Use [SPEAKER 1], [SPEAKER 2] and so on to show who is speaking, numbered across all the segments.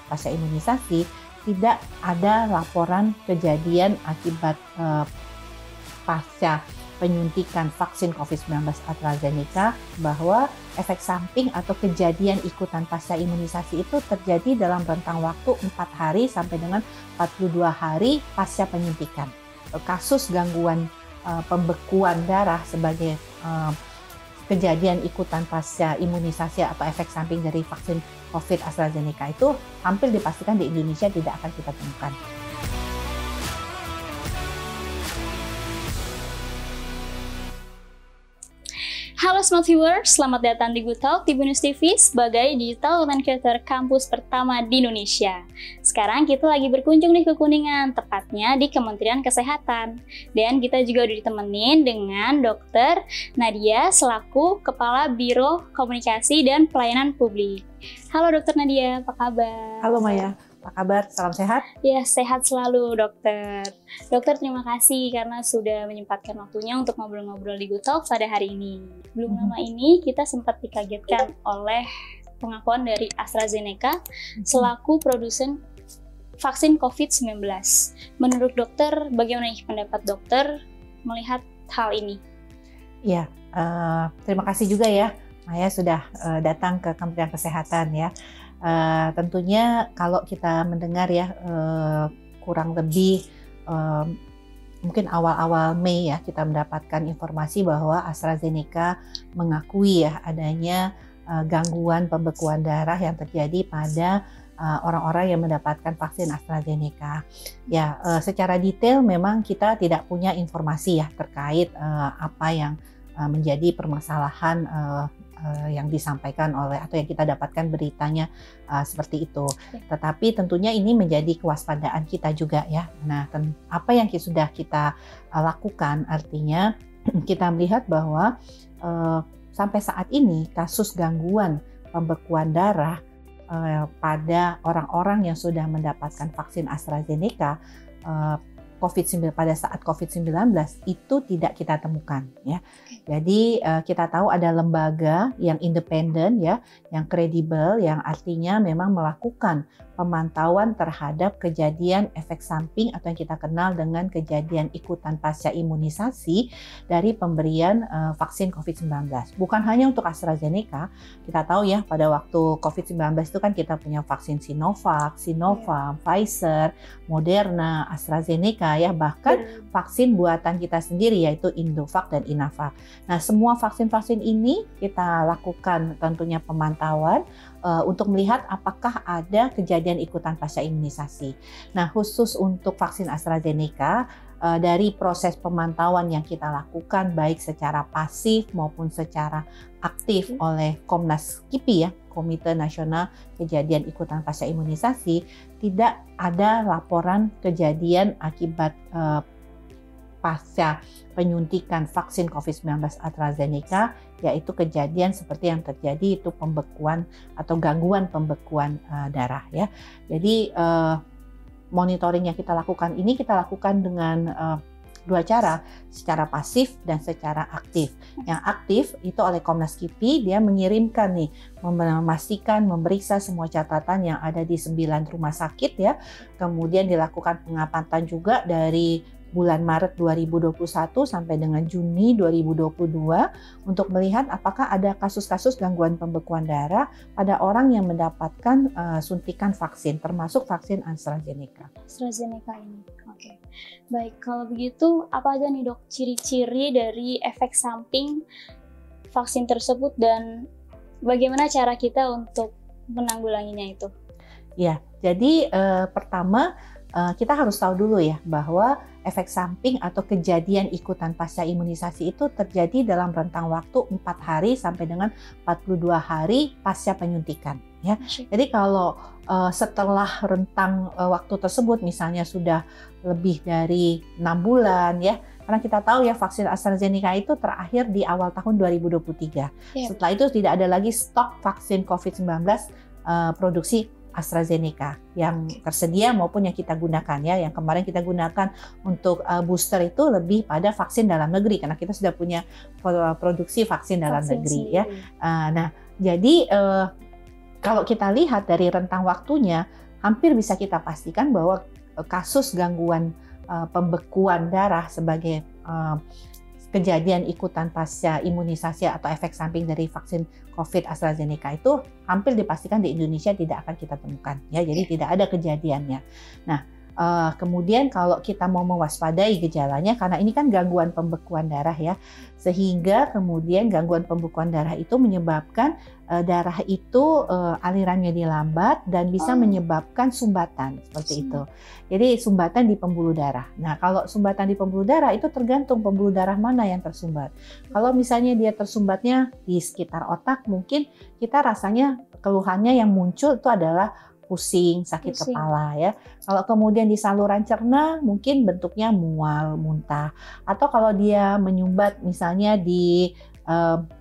[SPEAKER 1] pasca imunisasi, tidak ada laporan kejadian akibat pasca penyuntikan vaksin COVID-19 AstraZeneca bahwa efek samping atau kejadian ikutan pasca imunisasi itu terjadi dalam rentang waktu 4 hari sampai dengan 42 hari pasca penyuntikan. Kasus gangguan pembekuan darah sebagai kejadian ikutan pasca imunisasi atau efek samping dari vaksin COVID AstraZeneca itu hampir dipastikan di Indonesia tidak akan kita temukan.
[SPEAKER 2] Halo Smart Viewers, selamat datang di Good Talk di Binus TV sebagai digital content creator kampus pertama di Indonesia. Sekarang kita lagi berkunjung nih ke Kuningan, tepatnya di Kementerian Kesehatan. Dan kita juga udah ditemenin dengan Dr. Nadia selaku Kepala Biro Komunikasi dan Pelayanan Publik. Halo Dr. Nadia, apa kabar?
[SPEAKER 1] Halo Maya. Apa kabar? Salam sehat?
[SPEAKER 2] Ya, sehat selalu, dokter. Dokter, terima kasih karena sudah menyempatkan waktunya untuk ngobrol-ngobrol di Good Talk pada hari ini. Belum lama ini kita sempat dikagetkan oleh pengakuan dari AstraZeneca selaku produsen vaksin COVID-19. Menurut dokter, bagaimana pendapat dokter melihat hal ini?
[SPEAKER 1] Ya, terima kasih juga ya, Maya sudah datang ke Kementerian Kesehatan ya. Tentunya kalau kita mendengar ya kurang lebih mungkin awal-awal Mei ya kita mendapatkan informasi bahwa AstraZeneca mengakui ya adanya gangguan pembekuan darah yang terjadi pada orang-orang yang mendapatkan vaksin AstraZeneca. Ya, secara detail memang kita tidak punya informasi ya terkait apa yang menjadi permasalahan yang disampaikan oleh atau yang kita dapatkan beritanya seperti itu. Tetapi tentunya ini menjadi kewaspadaan kita juga ya. Nah, apa yang sudah kita lakukan artinya kita melihat bahwa sampai saat ini kasus gangguan pembekuan darah pada orang-orang yang sudah mendapatkan vaksin AstraZeneca pada saat COVID-19 itu tidak kita temukan ya. Jadi kita tahu ada lembaga yang independen ya, yang kredibel, yang artinya memang melakukan pemantauan terhadap kejadian efek samping atau yang kita kenal dengan kejadian ikutan pasca imunisasi dari pemberian vaksin COVID-19. Bukan hanya untuk AstraZeneca, kita tahu ya pada waktu COVID-19 itu kan kita punya vaksin Sinovac, Sinopharm, Pfizer, Moderna, AstraZeneca ya, bahkan vaksin buatan kita sendiri yaitu Indovac dan Inavac. Nah, semua vaksin-vaksin ini kita lakukan tentunya pemantauan untuk melihat apakah ada kejadian ikutan pasca imunisasi. Nah, khusus untuk vaksin AstraZeneca, dari proses pemantauan yang kita lakukan baik secara pasif maupun secara aktif oleh Komnas KIPI ya, Komite Nasional Kejadian Ikutan Pasca Imunisasi, tidak ada laporan kejadian akibat pasca penyuntikan vaksin COVID-19 AstraZeneca, yaitu kejadian seperti yang terjadi itu pembekuan atau gangguan pembekuan darah ya. Jadi monitoring yang kita lakukan ini kita lakukan dengan dua cara, secara pasif dan secara aktif. Yang aktif itu oleh Komnas KIPI, dia mengirimkan nih, memastikan, memeriksa semua catatan yang ada di 9 rumah sakit ya. Kemudian dilakukan pengamatan juga dari bulan Maret 2021 sampai dengan Juni 2022 untuk melihat apakah ada kasus-kasus gangguan pembekuan darah pada orang yang mendapatkan suntikan vaksin, termasuk vaksin AstraZeneca.
[SPEAKER 2] AstraZeneca ini, oke. Baik, kalau begitu apa aja nih dok ciri-ciri dari efek samping vaksin tersebut dan bagaimana cara kita untuk menanggulanginya itu?
[SPEAKER 1] Ya, jadi pertama kita harus tahu dulu ya bahwa efek samping atau kejadian ikutan pasca imunisasi itu terjadi dalam rentang waktu 4 hari sampai dengan 42 hari pasca penyuntikan ya. Jadi kalau setelah rentang waktu tersebut misalnya sudah lebih dari 6 bulan ya, karena kita tahu ya vaksin AstraZeneca itu terakhir di awal tahun 2023. Setelah itu tidak ada lagi stok vaksin COVID-19 produksi AstraZeneca yang tersedia maupun yang kita gunakan ya. Yang kemarin kita gunakan untuk booster itu lebih pada vaksin dalam negeri karena kita sudah punya produksi vaksin dalam negeri ya. Nah, jadi kalau kita lihat dari rentang waktunya hampir bisa kita pastikan bahwa kasus gangguan pembekuan darah sebagai kejadian ikutan pasca imunisasi atau efek samping dari vaksin COVID AstraZeneca itu hampir dipastikan di Indonesia tidak akan kita temukan, ya. Jadi tidak ada kejadiannya. Nah, kemudian kalau kita mau mewaspadai gejalanya, karena ini kan gangguan pembekuan darah ya, sehingga kemudian gangguan pembekuan darah itu menyebabkan darah itu alirannya dilambat dan bisa menyebabkan sumbatan seperti itu. Jadi sumbatan di pembuluh darah. Nah, kalau sumbatan di pembuluh darah itu tergantung pembuluh darah mana yang tersumbat. Kalau misalnya dia tersumbatnya di sekitar otak, mungkin kita rasanya keluhannya yang muncul itu adalah pusing, sakit kepala ya. Kalau kemudian di saluran cerna mungkin bentuknya mual, muntah. Atau kalau dia menyumbat misalnya di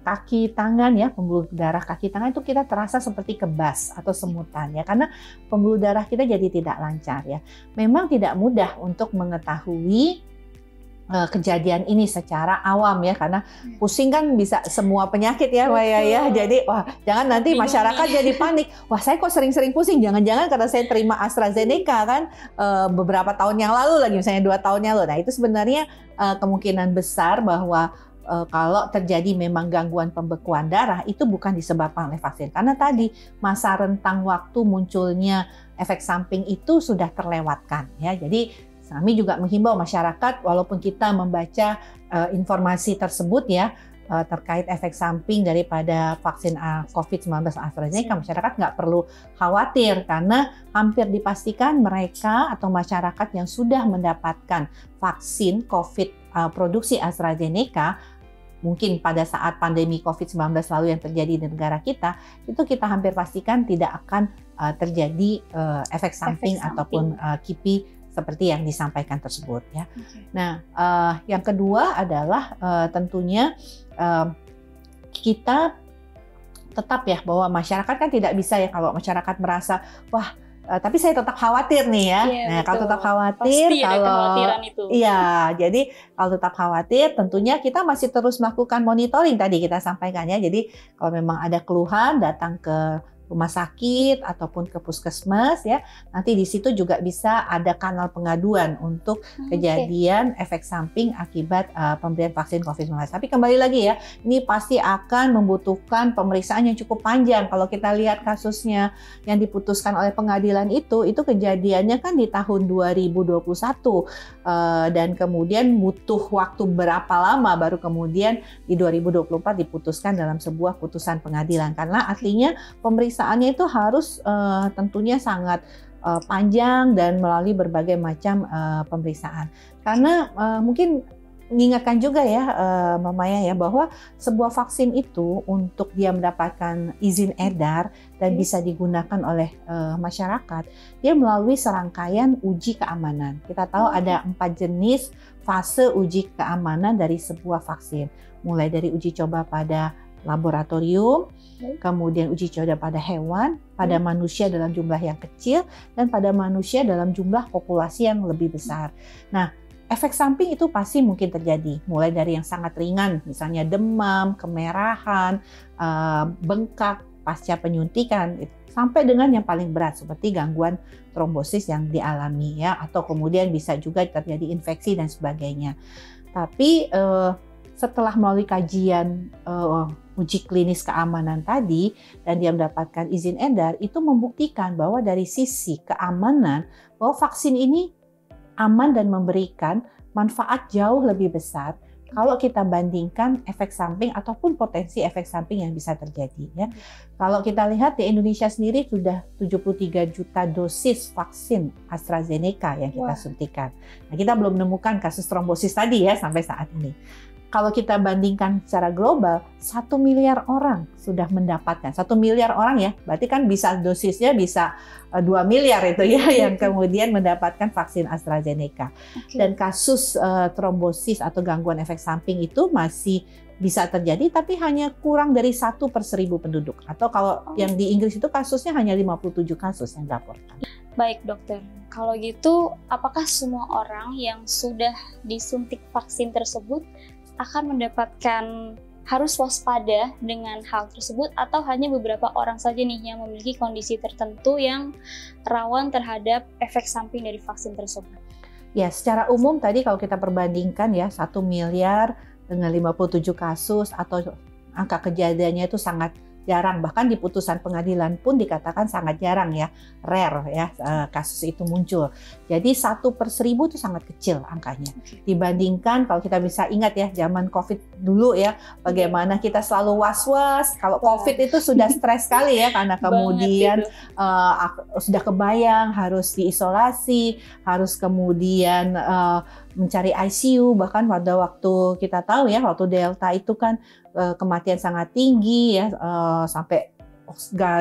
[SPEAKER 1] kaki tangan ya, pembuluh darah kaki tangan itu kita terasa seperti kebas atau semutan ya, karena pembuluh darah kita jadi tidak lancar ya. Memang tidak mudah untuk mengetahui kejadian ini secara awam ya, karena pusing kan bisa semua penyakit ya Maya ya. Jadi wah, jangan nanti masyarakat jadi panik. Wah, saya kok sering-sering pusing, jangan-jangan karena saya terima AstraZeneca kan beberapa tahun yang lalu lagi, misalnya 2 tahun yang lalu. Nah, itu sebenarnya kemungkinan besar bahwa kalau terjadi memang gangguan pembekuan darah itu bukan disebabkan oleh vaksin, karena tadi masa rentang waktu munculnya efek samping itu sudah terlewatkan ya. Jadi kami juga menghimbau masyarakat, walaupun kita membaca informasi tersebut ya terkait efek samping daripada vaksin COVID-19 AstraZeneca, masyarakat nggak perlu khawatir karena hampir dipastikan mereka atau masyarakat yang sudah mendapatkan vaksin COVID produksi AstraZeneca, mungkin pada saat pandemi COVID-19 lalu yang terjadi di negara kita, itu kita hampir pastikan tidak akan terjadi efek samping ataupun KIPI seperti yang disampaikan tersebut ya. Nah, yang kedua adalah tentunya kita tetap ya, bahwa masyarakat kan tidak bisa ya kalau masyarakat merasa wah tapi saya tetap khawatir nih ya. Nah, kalau tetap khawatir, jadi kalau tetap khawatir tentunya kita masih terus melakukan monitoring tadi kita sampaikan ya. Jadi kalau memang ada keluhan datang ke rumah sakit ataupun ke puskesmas ya, nanti di situ juga bisa ada kanal pengaduan untuk kejadian efek samping akibat pemberian vaksin COVID-19. Tapi kembali lagi ya, ini pasti akan membutuhkan pemeriksaan yang cukup panjang. Kalau kita lihat kasusnya yang diputuskan oleh pengadilan itu kejadiannya kan di tahun 2021 dan kemudian butuh waktu berapa lama baru kemudian di 2024 diputuskan dalam sebuah putusan pengadilan, karena artinya pemeriksaannya itu harus tentunya sangat panjang dan melalui berbagai macam pemeriksaan. Karena mungkin mengingatkan juga ya Mbak Maya ya, bahwa sebuah vaksin itu untuk dia mendapatkan izin edar dan bisa digunakan oleh masyarakat, dia melalui serangkaian uji keamanan. Kita tahu ada 4 jenis fase uji keamanan dari sebuah vaksin, mulai dari uji coba pada laboratorium, kemudian uji coba pada hewan, pada manusia dalam jumlah yang kecil, dan pada manusia dalam jumlah populasi yang lebih besar. Nah, efek samping itu pasti mungkin terjadi, mulai dari yang sangat ringan, misalnya demam, kemerahan, bengkak pasca penyuntikan, sampai dengan yang paling berat seperti gangguan trombosis yang dialami ya, atau kemudian bisa juga terjadi infeksi dan sebagainya. Tapi setelah melalui kajian uji klinis keamanan tadi dan dia mendapatkan izin edar, itu membuktikan bahwa dari sisi keamanan bahwa vaksin ini aman dan memberikan manfaat jauh lebih besar kalau kita bandingkan efek samping ataupun potensi efek samping yang bisa terjadi ya. Kalau kita lihat di Indonesia sendiri sudah 73 juta dosis vaksin AstraZeneca yang kita suntikan. Nah, kita belum menemukan kasus trombosis tadi ya sampai saat ini. Kalau kita bandingkan secara global, 1 miliar orang sudah mendapatkan. 1 miliar orang ya, berarti kan bisa dosisnya bisa 2 miliar itu ya yang kemudian mendapatkan vaksin AstraZeneca. Dan kasus trombosis atau gangguan efek samping itu masih bisa terjadi, tapi hanya kurang dari 1 per 1000 penduduk. Atau kalau yang di Inggris itu kasusnya hanya 57 kasus yang dilaporkan.
[SPEAKER 2] Baik dokter, kalau gitu apakah semua orang yang sudah disuntik vaksin tersebut akan mendapatkan harus waspada dengan hal tersebut atau hanya beberapa orang saja nih yang memiliki kondisi tertentu yang rawan terhadap efek samping dari vaksin tersebut?
[SPEAKER 1] Ya, secara umum tadi kalau kita perbandingkan ya 1 miliar dengan 57 kasus atau angka kejadiannya itu sangat jarang, bahkan di putusan pengadilan pun dikatakan sangat jarang ya, rare ya kasus itu muncul. Jadi 1/1000 itu sangat kecil angkanya. Dibandingkan kalau kita bisa ingat ya zaman COVID dulu ya, bagaimana kita selalu was-was kalau COVID itu sudah stres sekali ya karena kemudian sudah kebayang harus diisolasi, harus kemudian mencari ICU, bahkan pada waktu kita tahu ya waktu Delta itu kan kematian sangat tinggi ya, sampai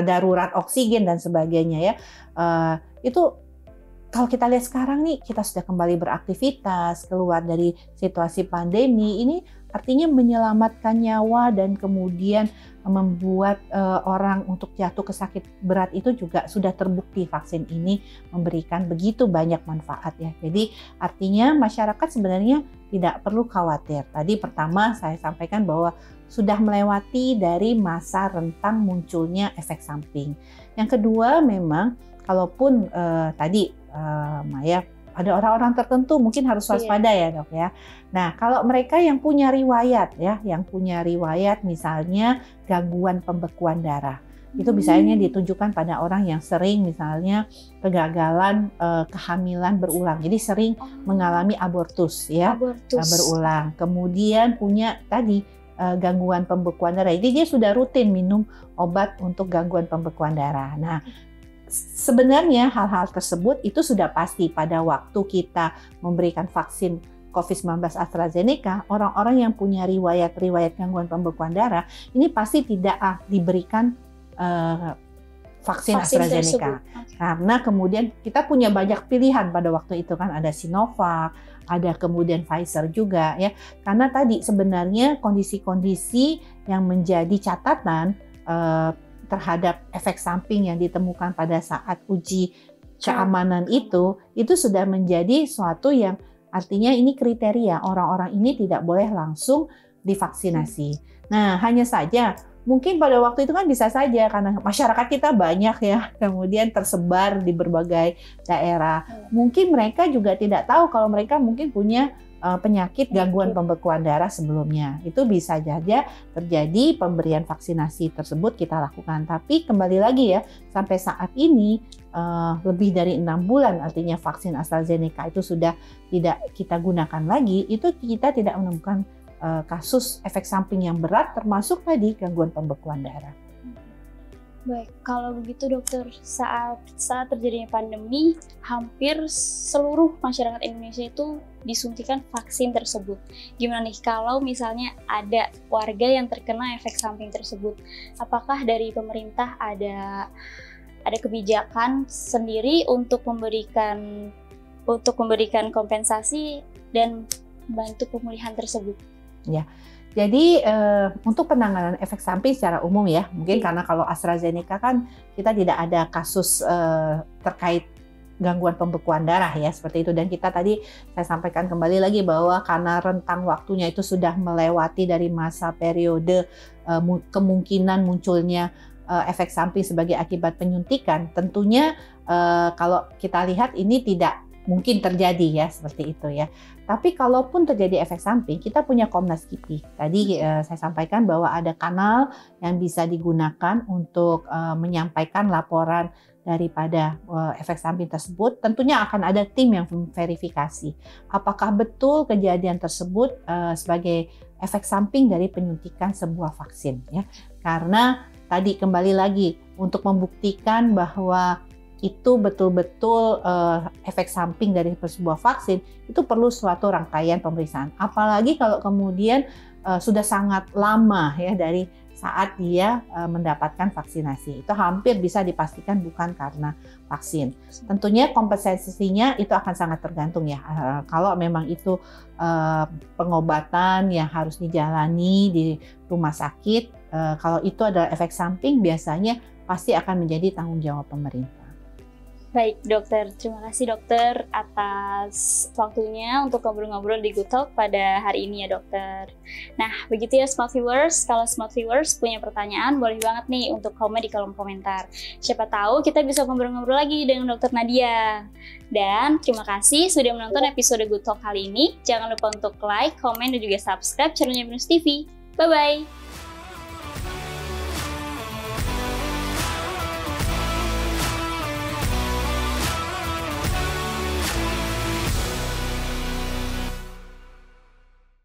[SPEAKER 1] darurat oksigen dan sebagainya ya. Itu kalau kita lihat sekarang nih, kita sudah kembali beraktivitas, keluar dari situasi pandemi, ini artinya menyelamatkan nyawa dan kemudian membuat orang untuk jatuh ke sakit berat itu juga sudah terbukti vaksin ini memberikan begitu banyak manfaat ya. Jadi artinya masyarakat sebenarnya tidak perlu khawatir. Tadi pertama saya sampaikan bahwa sudah melewati dari masa rentang munculnya efek samping. Yang kedua memang kalaupun tadi Maya ada orang-orang tertentu mungkin harus waspada ya dok ya. Nah kalau mereka yang punya riwayat ya, yang punya riwayat misalnya gangguan pembekuan darah, itu misalnya ditunjukkan pada orang yang sering misalnya kegagalan kehamilan berulang, jadi sering mengalami abortus ya, berulang. Kemudian punya tadi gangguan pembekuan darah, jadi dia sudah rutin minum obat untuk gangguan pembekuan darah. Nah sebenarnya hal-hal tersebut itu sudah pasti pada waktu kita memberikan vaksin COVID-19 AstraZeneca, orang-orang yang punya riwayat gangguan pembekuan darah ini pasti tidak diberikan vaksin AstraZeneca. Karena kemudian kita punya banyak pilihan pada waktu itu kan, ada Sinovac, ada kemudian Pfizer juga ya. Karena tadi sebenarnya kondisi-kondisi yang menjadi catatan terhadap efek samping yang ditemukan pada saat uji keamanan itu sudah menjadi suatu yang artinya ini kriteria orang-orang ini tidak boleh langsung divaksinasi. Nah, hanya saja mungkin pada waktu itu kan bisa saja karena masyarakat kita banyak ya, kemudian tersebar di berbagai daerah. Mungkin mereka juga tidak tahu kalau mereka mungkin punya penyakit gangguan pembekuan darah sebelumnya. Itu bisa saja terjadi, pemberian vaksinasi tersebut kita lakukan. Tapi kembali lagi ya, sampai saat ini lebih dari 6 bulan artinya vaksin AstraZeneca itu sudah tidak kita gunakan lagi, itu kita tidak menemukan kasus efek samping yang berat termasuk tadi gangguan pembekuan darah.
[SPEAKER 2] Baik, kalau begitu dokter, saat terjadinya pandemi, hampir seluruh masyarakat Indonesia itu disuntikan vaksin tersebut. Gimana nih kalau misalnya ada warga yang terkena efek samping tersebut? Apakah dari pemerintah ada kebijakan sendiri untuk memberikan kompensasi dan bantu pemulihan tersebut?
[SPEAKER 1] Ya. Jadi untuk penanganan efek samping secara umum ya, mungkin karena kalau AstraZeneca kan kita tidak ada kasus terkait gangguan pembekuan darah ya seperti itu, dan kita tadi saya sampaikan kembali lagi bahwa karena rentang waktunya itu sudah melewati dari masa periode kemungkinan munculnya efek samping sebagai akibat penyuntikan, tentunya kalau kita lihat ini tidak mungkin terjadi ya seperti itu ya. Tapi kalaupun terjadi efek samping, kita punya Komnas KIPI. Tadi saya sampaikan bahwa ada kanal yang bisa digunakan untuk menyampaikan laporan daripada efek samping tersebut. Tentunya akan ada tim yang verifikasi apakah betul kejadian tersebut sebagai efek samping dari penyuntikan sebuah vaksin ya. Karena tadi kembali lagi untuk membuktikan bahwa itu betul-betul efek samping dari sebuah vaksin, itu perlu suatu rangkaian pemeriksaan. Apalagi kalau kemudian sudah sangat lama ya dari saat dia mendapatkan vaksinasi. Itu hampir bisa dipastikan bukan karena vaksin. Tentunya kompensasinya itu akan sangat tergantung ya. Kalau memang itu pengobatan yang harus dijalani di rumah sakit, kalau itu adalah efek samping biasanya pasti akan menjadi tanggung jawab pemerintah.
[SPEAKER 2] Baik dokter, terima kasih dokter atas waktunya untuk ngobrol-ngobrol di Good Talk pada hari ini ya dokter. Nah begitu ya Smart Viewers, kalau Smart Viewers punya pertanyaan boleh banget nih untuk komen di kolom komentar. Siapa tahu kita bisa ngobrol-ngobrol lagi dengan dokter Nadia. Dan terima kasih sudah menonton episode Good Talk kali ini. Jangan lupa untuk like, komen, dan juga subscribe channelnya Binus TV. Bye-bye!